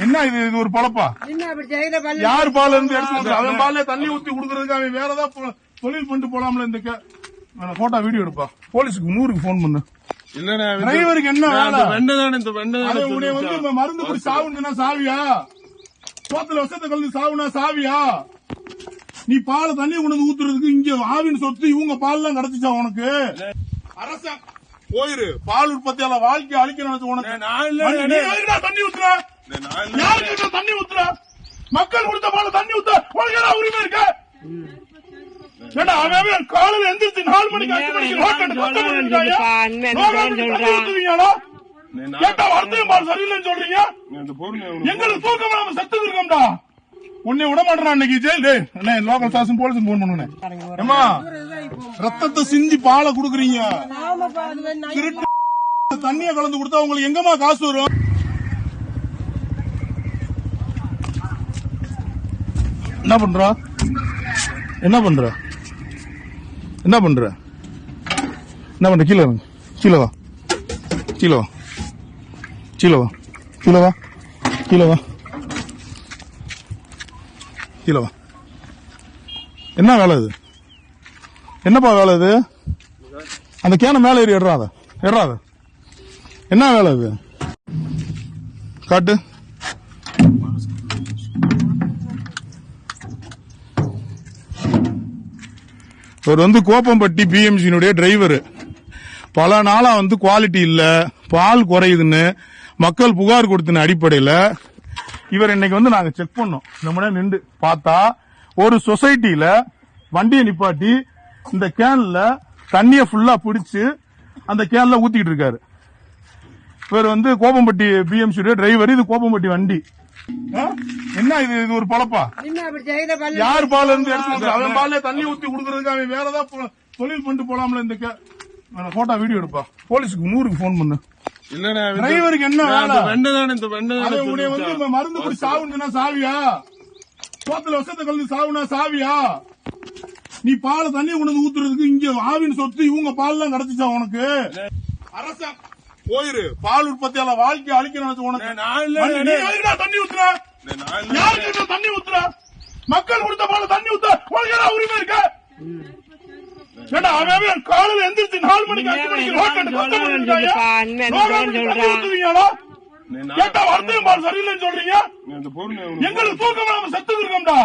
என்ன இது ஒரு பொழப்பா? யார் பால் இருந்து எடுத்து அவன் பால்ல தண்ணி ஊத்தி குடுக்கறதுக்கு அவன் வேற ஏதாவது தொழில் பண்ணிட்டு போலாம்ல. இந்த போட்டோ வீடியோ எடுப்பா, போலீஸுக்கு 100க்கு போன் பண்ணு. டிரைவருக்கு என்ன வந்து மருந்து குடி சாவுன்னா சாவியா? சோத்துல விஷத்தை கலந்து சாவுனா சாவியா? நீ பால தண்ணி கொண்டு ஊத்துறதுக்கு இங்க ஆவின் சொத்து இவங்க பால் எல்லாம் கிடைச்சிச்சா உனக்கு? அரசாங்கம் போயிரு, பால் உற்பத்தியால வாழ்க்கை அழிக்கணும் உனக்கு. தண்ணி ஊத்துற, யாருக்கு தண்ணி ஊத்துற? மக்கள் கொடுத்த பால தண்ணி ஊத்த உனக்கு உரிமை இருக்க? காலையில் எந்திரிச்சு 4 மணிக்கு 5 மணிக்கு கேட்டா வார்த்தையும் பால் சரியில்லைன்னு சொல்றீங்க. எங்களுக்கு தூக்கம் நாம செத்து இருக்கோம்டா. உன்னை விட மாட்டேன் இன்னைக்கு ஜெயில் லோக்கல் ஸ்டாஷன் போலீஸ் போன் பண்ணுனேன். ஏமா ரத்தத்தை சிந்தி பாலை குடுக்குறீங்க, தண்ணிய கலந்து கொடுத்தா உங்களுக்கு எங்கம்மா காசு வரும்? என்ன பண்ற என்ன பண்ற என்ன பண்ற என்ன பண்ற? கீழே கீழே வா கீழே வா கீழே வா கீழே வா கீழே வா கீழே வா. என்ன வேலை இது? என்னப்பா வேலை இது? அந்த கேன மேல ஏறி எறாத என்ன வேலை இது? காட்டு. இவர் வந்து கோப்பம்பட்டி பிஎம்சியினுடைய டிரைவர். பல நாளா வந்து குவாலிட்டி இல்ல, பால் குறையுதுன்னு மக்கள் புகார் கொடுத்தின அடிப்படையில இவர் இன்னைக்கு வந்து நாங்க செக் பண்ணோம். நம்ம நின்று பார்த்தா ஒரு சொசைட்டில வண்டியை நிப்பாட்டி இந்த கேன்ல தண்ணிய ஃபுல்லா பிடிச்சு அந்த கேன்ல ஊத்திட்டு இருக்காரு. இவர் வந்து கோப்பம்பட்டி பிஎம்சி டிரைவர். இது கோப்பம்பட்டி வண்டி. என்ன இது ஒரு பொழப்பா? யார் பால் இருந்து எடுத்து அவன் பால்ல தண்ணி ஊத்தி குடுக்கறதுக்கு அவன் வேற ஏதாவது தொழில் பண்ணிட்டு போலாம்ல. இந்த போட்டோ வீடியோ எடுப்பா, போலீஸுக்கு 100க்கு போன் பண்ணு. டிரைவருக்கு என்ன வந்து மருந்து குடி சாவுன்னா சாவியா? சோத்துல விஷத்தை கலந்து சாவுனா சாவியா? நீ பால தண்ணி கொண்டு ஊத்துறதுக்கு இங்க ஆவின் சொத்து இவங்க பால் எல்லாம் கிடைச்சிச்சா உனக்கு? அரசாங்கம் போயிரு, பால் உற்பத்தியால வாழ்க்கை அழிக்கணும் உனக்கு. தண்ணி ஊத்துற, யாருக்கு தண்ணி ஊத்துற? மக்கள் கொடுத்த பால தண்ணி ஊத்த உனக்கு உரிமை இருக்க? காலையில் எந்திரிச்சு 4 மணிக்கு 5 மணிக்கு கேட்டா வார்த்தையும் பால் சரியில்லைன்னு சொல்றீங்க. எங்களுக்கு தூக்கம் நாம செத்து இருக்கோம்டா.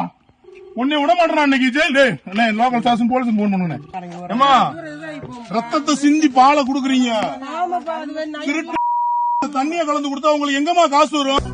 உன்னை விட மாட்டேன் இன்னைக்கு ஜெயில் லோக்கல் ஸ்டாஷன் போலீஸ் போன் பண்ணுனேன். ஏமா ரத்தத்தை சிந்தி பாலை குடுக்குறீங்க, தண்ணிய கலந்து கொடுத்தா உங்களுக்கு எங்கம்மா காசு வரும்?